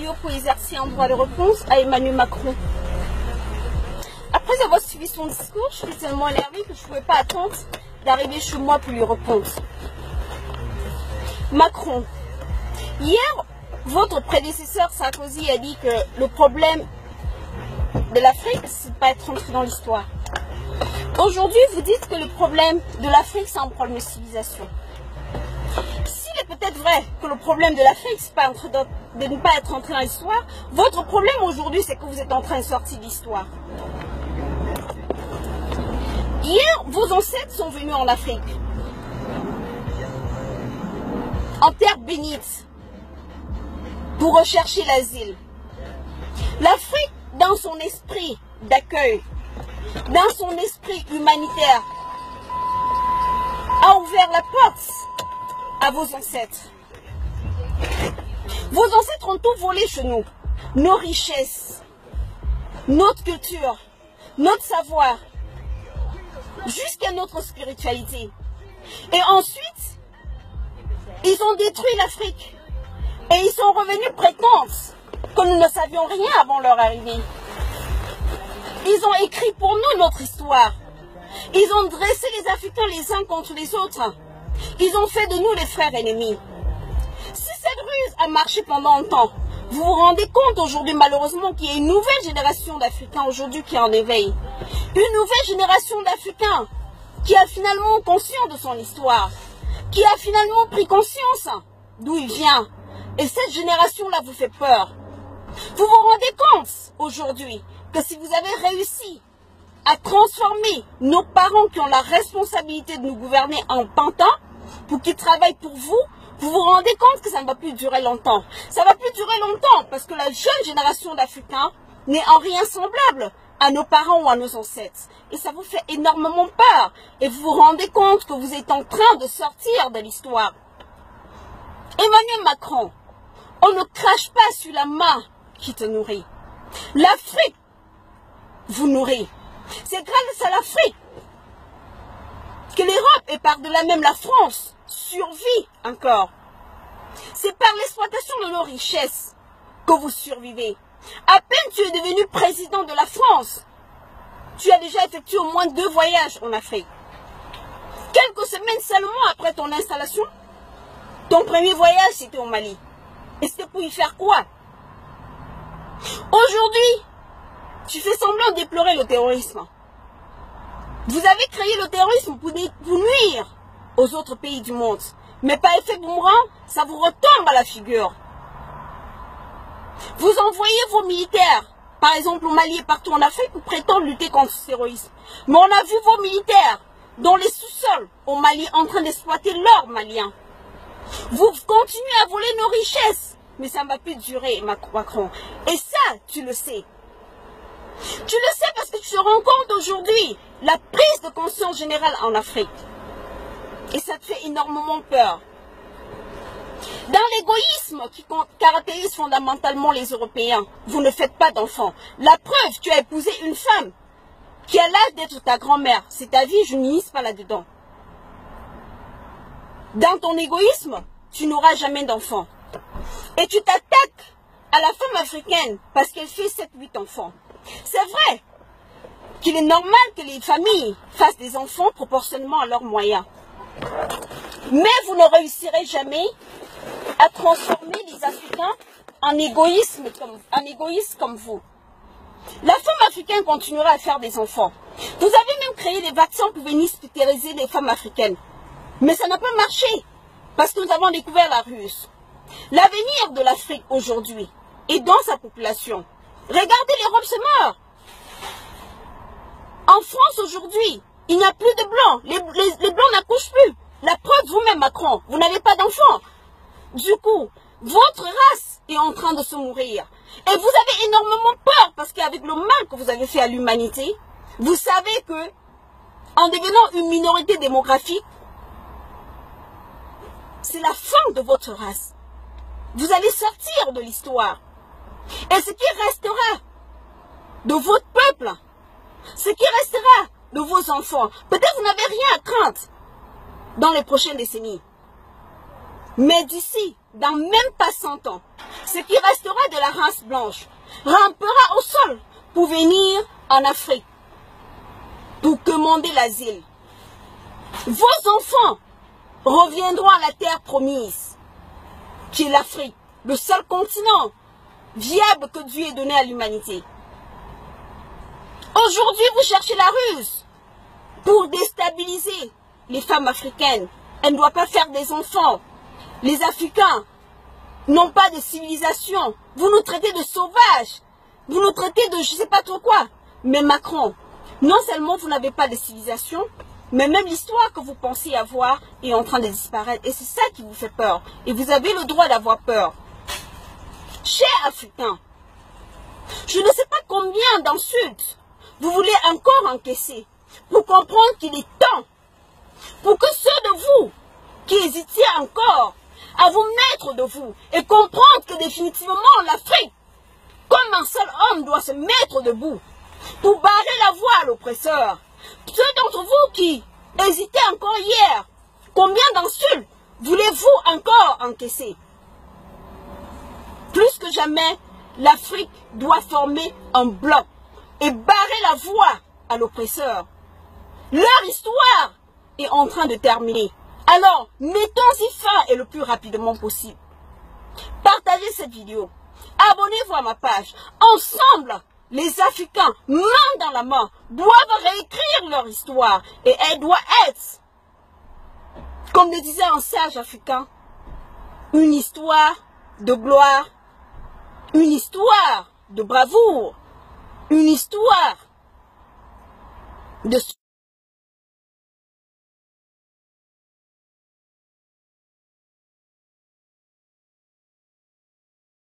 lieu pour exercer un droit de réponse à Emmanuel Macron. Après avoir suivi son discours, je suis tellement énervée que je ne pouvais pas attendre d'arriver chez moi pour lui répondre. Macron, hier, votre prédécesseur Sarkozy a dit que le problème de l'Afrique, c'est de ne pas être entré dans l'histoire. Aujourd'hui, vous dites que le problème de l'Afrique, c'est un problème de civilisation. S'il est peut-être vrai que le problème de l'Afrique, c'est de ne pas être entré dans l'histoire, votre problème aujourd'hui, c'est que vous êtes en train de sortir de l'histoire. Hier, vos ancêtres sont venus en Afrique, en terre bénite, pour rechercher l'asile. L'Afrique, dans son esprit d'accueil, dans son esprit humanitaire, a ouvert la porte à vos ancêtres. Vos ancêtres ont tout volé chez nous. Nos richesses, notre culture, notre savoir, jusqu'à notre spiritualité. Et ensuite, ils ont détruit l'Afrique. Et ils sont revenus prétendre que nous ne savions rien avant leur arrivée. Ils ont écrit pour nous notre histoire. Ils ont dressé les Africains les uns contre les autres. Ils ont fait de nous les frères ennemis. Si cette ruse a marché pendant longtemps, vous vous rendez compte aujourd'hui malheureusement qu'il y a une nouvelle génération d'Africains aujourd'hui qui est en éveil. Une nouvelle génération d'Africains qui a finalement conscience de son histoire, qui a finalement pris conscience d'où il vient. Et cette génération-là vous fait peur. Vous vous rendez compte aujourd'hui que si vous avez réussi à transformer nos parents qui ont la responsabilité de nous gouverner en pantin pour qu'ils travaillent pour vous, vous vous rendez compte que ça ne va plus durer longtemps. Ça ne va plus durer longtemps parce que la jeune génération d'Africains n'est en rien semblable à nos parents ou à nos ancêtres. Et ça vous fait énormément peur. Et vous vous rendez compte que vous êtes en train de sortir de l'histoire. Emmanuel Macron, on ne crache pas sur la main qui te nourrit. L'Afrique vous nourrit. C'est grâce à l'Afrique que l'Europe et par-delà même la France survit encore. C'est par l'exploitation de nos richesses que vous survivez. À peine tu es devenu président de la France, tu as déjà effectué au moins 2 voyages en Afrique. Quelques semaines seulement après ton installation, ton premier voyage c'était au Mali. Et c'était pour y faire quoi? Aujourd'hui, tu fais semblant de déplorer le terrorisme. Vous avez créé le terrorisme pour nuire aux autres pays du monde. Mais par effet boomerang, ça vous retombe à la figure. Vous envoyez vos militaires, par exemple au Mali et partout en Afrique, pour prétendre lutter contre le terrorisme. Mais on a vu vos militaires dans les sous-sols au Mali en train d'exploiter l'or malien. Vous continuez à voler nos richesses. Mais ça ne va plus durer, Macron. Et ça, tu le sais. Tu le sais parce que tu te rends compte aujourd'hui la prise de conscience générale en Afrique. Et ça te fait énormément peur. Dans l'égoïsme qui caractérise fondamentalement les Européens, vous ne faites pas d'enfants. La preuve, tu as épousé une femme qui a l'âge d'être ta grand-mère. C'est ta vie, je n'unisse pas là-dedans. Dans ton égoïsme, tu n'auras jamais d'enfants. Et tu t'attaques à la femme africaine parce qu'elle fait 7-8 enfants. C'est vrai qu'il est normal que les familles fassent des enfants proportionnellement à leurs moyens. Mais vous ne réussirez jamais à transformer les Africains en égoïstes comme vous. La femme africaine continuera à faire des enfants. Vous avez même créé des vaccins pour venir stériliser les femmes africaines. Mais ça n'a pas marché parce que nous avons découvert la ruse. L'avenir de l'Afrique aujourd'hui est dans sa population. Regardez, l'Europe se meurt. En France aujourd'hui, il n'y a plus de blancs. Les blancs n'accouchent plus. La preuve, vous-même Macron, vous n'avez pas d'enfants. Du coup, votre race est en train de se mourir. Et vous avez énormément peur parce qu'avec le mal que vous avez fait à l'humanité, vous savez que en devenant une minorité démographique, c'est la fin de votre race. Vous allez sortir de l'histoire. Et ce qui restera de votre peuple, ce qui restera de vos enfants, peut-être vous n'avez rien à craindre dans les prochaines décennies. Mais d'ici, dans même pas 100 ans, ce qui restera de la race blanche rampera au sol pour venir en Afrique, pour demander l'asile. Vos enfants reviendront à la terre promise, qui est l'Afrique, le seul continent viable que Dieu ait donné à l'humanité. Aujourd'hui, vous cherchez la ruse pour déstabiliser les femmes africaines. Elles ne doivent pas faire des enfants. Les Africains n'ont pas de civilisation. Vous nous traitez de sauvages. Vous nous traitez de je ne sais pas trop quoi. Mais Macron, non seulement vous n'avez pas de civilisation, mais même l'histoire que vous pensez avoir est en train de disparaître. Et c'est ça qui vous fait peur. Et vous avez le droit d'avoir peur. Chers Africains, je ne sais pas combien d'insultes vous voulez encore encaisser pour comprendre qu'il est temps pour que ceux de vous qui hésitiez encore à vous mettre de vous et comprendre que définitivement l'Afrique, comme un seul homme, doit se mettre debout pour barrer la voie à l'oppresseur. Ceux d'entre vous qui hésitaient encore hier, combien d'insultes voulez-vous encore encaisser? Plus que jamais, l'Afrique doit former un bloc et barrer la voie à l'oppresseur. Leur histoire est en train de terminer. Alors, mettons-y fin et le plus rapidement possible. Partagez cette vidéo. Abonnez-vous à ma page. Ensemble, les Africains, main dans la main, doivent réécrire leur histoire. Et elle doit être, comme le disait un sage africain, une histoire de gloire, une histoire de bravoure, une histoire de